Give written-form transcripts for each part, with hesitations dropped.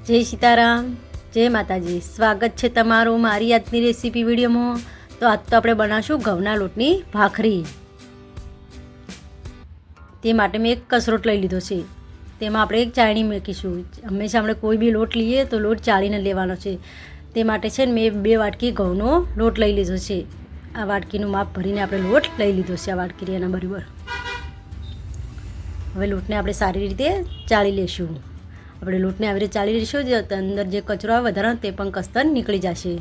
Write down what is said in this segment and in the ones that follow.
જય સીતારામ, જય માતાજી. સ્વાગત છે તમારું મારી આજની રેસીપી વિડીયોમાં. તો આજ તો આપણે બનાવશું ઘઉંના લોટની ભાખરી. તે માટે મેં એક કસરોટ લઈ લીધો છે. તેમાં આપણે એક ચાળણી મૂકીશું. હંમેશા આપણે કોઈ બી લોટ લઈએ તો લોટ ચાળીને લેવાનો છે. તે માટે છે ને મેં 2 વાટકી ઘઉંનો લોટ લઈ લીધો છે. આ વાટકીનું માપ ભરીને આપણે લોટ લઈ લીધો છે. આ વાટકી એના બરાબર. હવે લોટને આપણે સારી રીતે ચાળી લેશું. આપણે લોટને આવી રીતે ચાળી લઈશું. જે અંદર જે કચરો આવે વધારાનો તે પણ કસ્તર નીકળી જશે.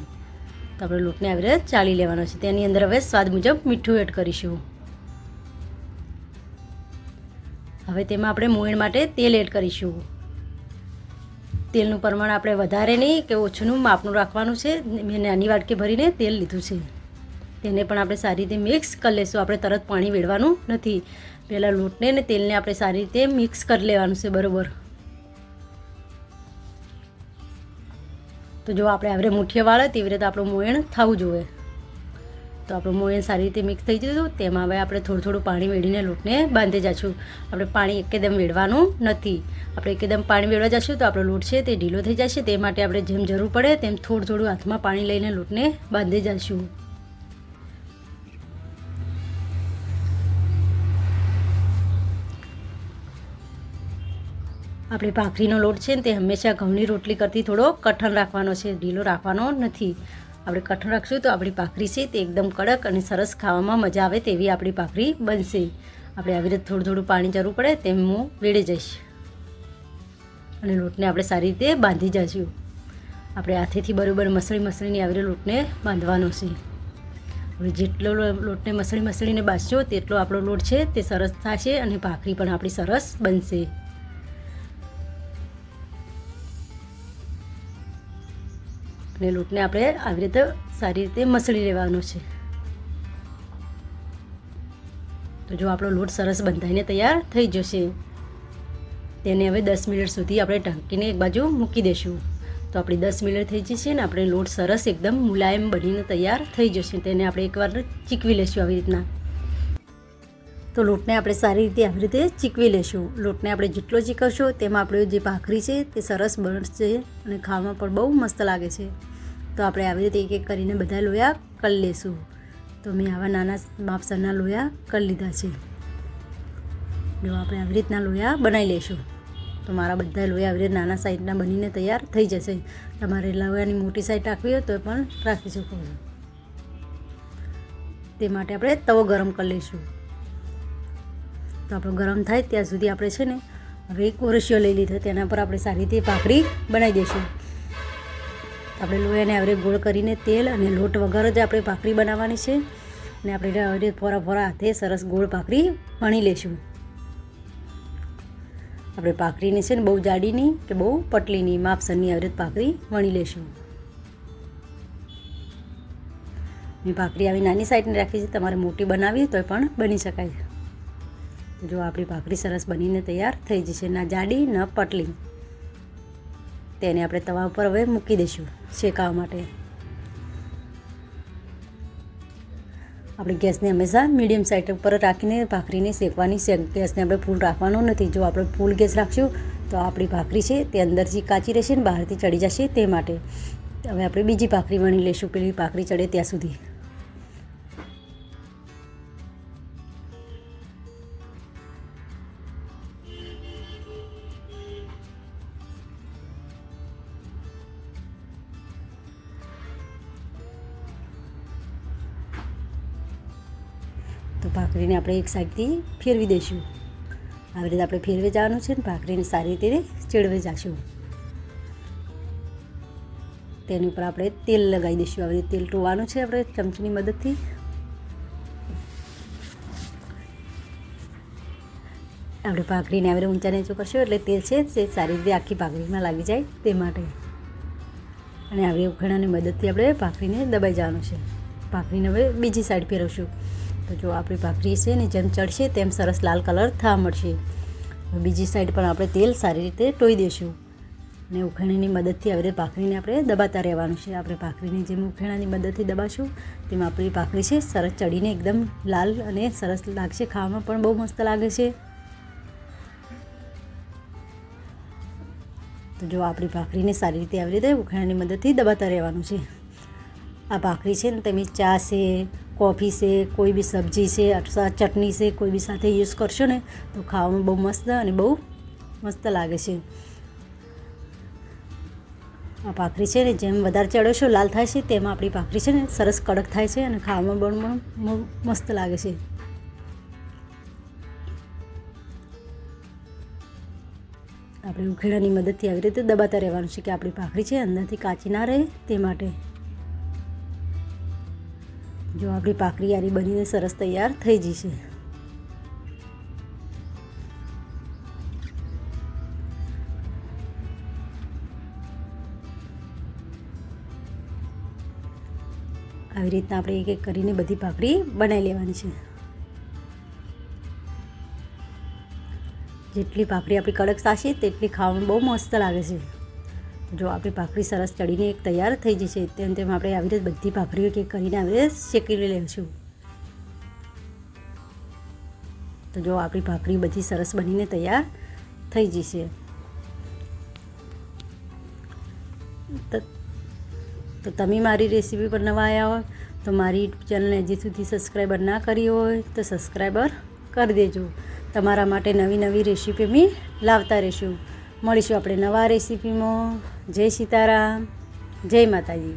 તો આપણે લોટને આવી રીતે ચાળી લેવાનો છે. તેની અંદર હવે સ્વાદ મુજબ મીઠું એડ કરીશું. હવે તેમાં આપણે મોયણ માટે તેલ એડ કરીશું. તેલનું પ્રમાણ આપણે વધારે નહીં કે ઓછું માપનું રાખવાનું છે. મેં નાની વાટકી ભરીને તેલ લીધું છે. તેને પણ આપણે સારી રીતે મિક્સ કરી લઈશું. આપણે તરત પાણી વેડવાનું નથી. પહેલાં લોટને અને તેલને આપણે સારી રીતે મિક્સ કરી લેવાનું છે બરાબર. તો જો આપણે આવી મુઠ્ઠીઓ વાળે તેવી રીતે આપણું મોયણ થવું જોઈએ. તો આપણું મોયણ સારી રીતે મિક્સ થઈ જતું. તેમાં હવે આપણે થોડું પાણી વેડીને લોટને બાંધી જઈશું. આપણે પાણી એકદમ વેડવાનું નથી. આપણે એકદમ પાણી વેડવા જઈશું તો આપણો લોટ છે તે ઢીલો થઈ જશે. તે માટે આપણે જેમ જરૂર પડે તેમ થોડું હાથમાં પાણી લઈને લોટને બાંધી જઈશું. આપણે ભાખરીનો લોટ છે ને તે હંમેશા ઘઉંની રોટલી કરતી થોડો કઠણ રાખવાનો છે, ઢીલો રાખવાનો નથી. આપણે કઠણ રાખશું તો આપણી ભાખરી છે તે એકદમ કડક અને સરસ ખાવામાં મજા આવે તેવી આપણી ભાખરી બનશે. આપણે આવી રીતે થોડું પાણી જરૂર પડે તેમ હું વેડી જઈશ અને લોટને આપણે સારી રીતે બાંધી જઈશું. આપણે હાથેથી બરાબર મસળીને આવી રીતે લોટને બાંધવાનો છે. હવે જેટલો લોટને મસળીને બાંધશો તેટલો આપણો લોટ છે તે સરસ થશે અને ભાખરી પણ આપણી સરસ બનશે. અને લોટને આપણે આવી રીતે સારી રીતે મસળી લેવાનો છે. તો જો આપણો લોટ સરસ બંધાઈને તૈયાર થઈ જશે. તેને હવે 10 મિનિટ સુધી આપણે ઢાંકીને એક બાજુ મૂકી દઈશું. તો આપણી 10 મિનિટ થઈ જશે ને આપણે લોટ સરસ એકદમ મુલાયમ બનીને તૈયાર થઈ જશે. તેને આપણે એકવાર ચીકવી લઈશું આવી રીતના. તો લોટને આપણે સારી રીતે આવી રીતે ચીકવી લઈશું. લોટને આપણે જેટલો ચીકવશો તેમાં આપણે જે ભાખરી છે તે સરસ બનશે અને ખાવામાં પણ બહુ મસ્ત લાગે છે. તો આપણે આવી રીતે એક કરીને બધા લોયા કરી લઈશું. તો મેં આવા નાના માપસરના લોયા કરી લીધા છે. જો આપણે આવી રીતના લોયા બનાવી લઈશું. તો મારા બધા લોયા આવી રીતે નાના સાઈઝના બનીને તૈયાર થઈ જશે. તમારે લોયાની મોટી સાઈઝ રાખવી હોય તો પણ રાખી શકો છો. તે માટે આપણે તવો ગરમ કરી લઈશું. તો આપણો ગરમ થાય ત્યાં સુધી આપણે છે ને હવે એક ઓરસિયો લઈ લીધો. તેના પર આપણે સારી રીતે ભાખરી બનાવી દઈશું. આપણે લોયાને આવરે ગોળ કરીને તેલ અને લોટ વગર જ આપણે ભાખરી બનાવવાની છે. અને આપણે આવરે ફોરા હાથે સરસ ગોળ ભાખરી વણી લઈશું. આપણે ભાખરીને છે ને બહુ જાડી નહીં કે બહુ પતલી નહીં, માપસરની આવી રીતે ભાખરી વણી લઈશું. મેં ભાખરી આવી નાની સાઈઝની રાખી છે. તમારે મોટી બનાવી તો પણ બની શકાય. જો આપણી ભાખરી સરસ બનીને તૈયાર થઈ જશે. ના જાડી ન પતલી. તેને આપણે તવા ઉપર હવે મૂકી દઈશું શેકાવા માટે. આપણે ગેસને હંમેશા મીડિયમ સાઈડ ઉપર રાખીને ભાખરીને શેકવાની છે. ગેસને આપણે ફૂલ રાખવાનો નથી. જો આપણે ફૂલ ગેસ રાખશું તો આપણી ભાખરી છે તે અંદરથી કાચી રહેશે ને બહારથી ચડી જશે. તે માટે હવે આપણે બીજી ભાખરી વણી લઈશું. પેલી ભાખરી ચડે ત્યાં સુધી. તો ભાખરીને આપણે એક સાઈડથી ફેરવી દઈશું. આવી રીતે આપણે ફેરવી જવાનું છે ને ભાખરીને સારી રીતે ચેડવી જઈશું. તેની ઉપર આપણે તેલ લગાવી દઈશું. આવી રીતે તેલ ટોવાનું છે આપણે ચમચીની મદદથી. આપણે ભાખરીને આવી રીતે ઊંચા નીચું કરશું એટલે તેલ છે તે સારી રીતે આખી ભાખરીમાં લાગી જાય તે માટે. અને આવી ઉખેણાની મદદથી આપણે ભાખરીને દબાઈ જવાનું છે. ભાખરીને હવે બીજી સાઈડ ફેરવશું. તો જો આપણી ભાખરી છે ને જેમ ચડશે તેમ સરસ લાલ કલર થવા મળશે. બીજી સાઈડ પણ આપણે તેલ સારી રીતે ટોઈ દઈશું. અને ઉખેણાની મદદથી આવી રીતે ભાખરીને આપણે દબાતા રહેવાનું છે. આપણે ભાખરીને જેમ ઉખેણાની મદદથી દબાશું તેમ આપણી ભાખરી છે સરસ ચડીને એકદમ લાલ અને સરસ લાગશે. ખાવામાં પણ બહુ મસ્ત લાગે છે. તો જો આપણી ભાખરીને સારી રીતે આવી રીતે ઉખેડાની મદદથી દબાતા રહેવાનું છે. આ ભાખરી છે ને તમે ચા છે, કોફી છે, કોઈ બી સબ્જી છે અથવા ચટણી છે કોઈ બી સાથે યુઝ કરશો ને તો ખાવામાં બહુ મસ્ત અને બહુ મસ્ત લાગે છે. આ ભાખરી છે ને જેમ વધારે ચડોશો લાલ થાય છે તેમાં આપણી ભાખરી છે ને સરસ કડક થાય છે અને ખાવામાં બહુ મસ્ત લાગે છે. આપણે ઉખેડાની મદદથી આવી રીતે દબાતા રહેવાનું છે કે આપણી ભાખરી છે અંદરથી કાચી ના રહે તે માટે. જો આપણી ભાખરી આરી બનીને સરસ તૈયાર થઈ જશે. આવી રીતના આપણે એક એક કરીને બધી ભાખરી બનાવી લેવાની છે. જેટલી ભાખરી આપણી કડક થશે તેટલી ખાવામાં બહુ મસ્ત લાગે છે. જો આપણી ભાખરી સરસ ચડીને એક તૈયાર થઈ જશે તેમ તેમ આપણે આવી રીતે બધી ભાખરીઓ એક એક કરીને આવી રીતે શેકી લઈશું. તો જો આપણી ભાખરી બધી સરસ બનીને તૈયાર થઈ જશે. તો તમે મારી રેસીપી પર નવા આવ્યા હોય તો મારી યુટ્યુબ ચેનલને હજી સુધી સબસ્ક્રાઈબર ના કરી હોય તો સબસ્ક્રાઈબર કરી દેજો. તમારા માટે નવી નવી રેસીપી અમે લાવતા રહીશું. મળીશું આપણે નવા રેસીપીમાં. જય સીતારામ, જય માતાજી.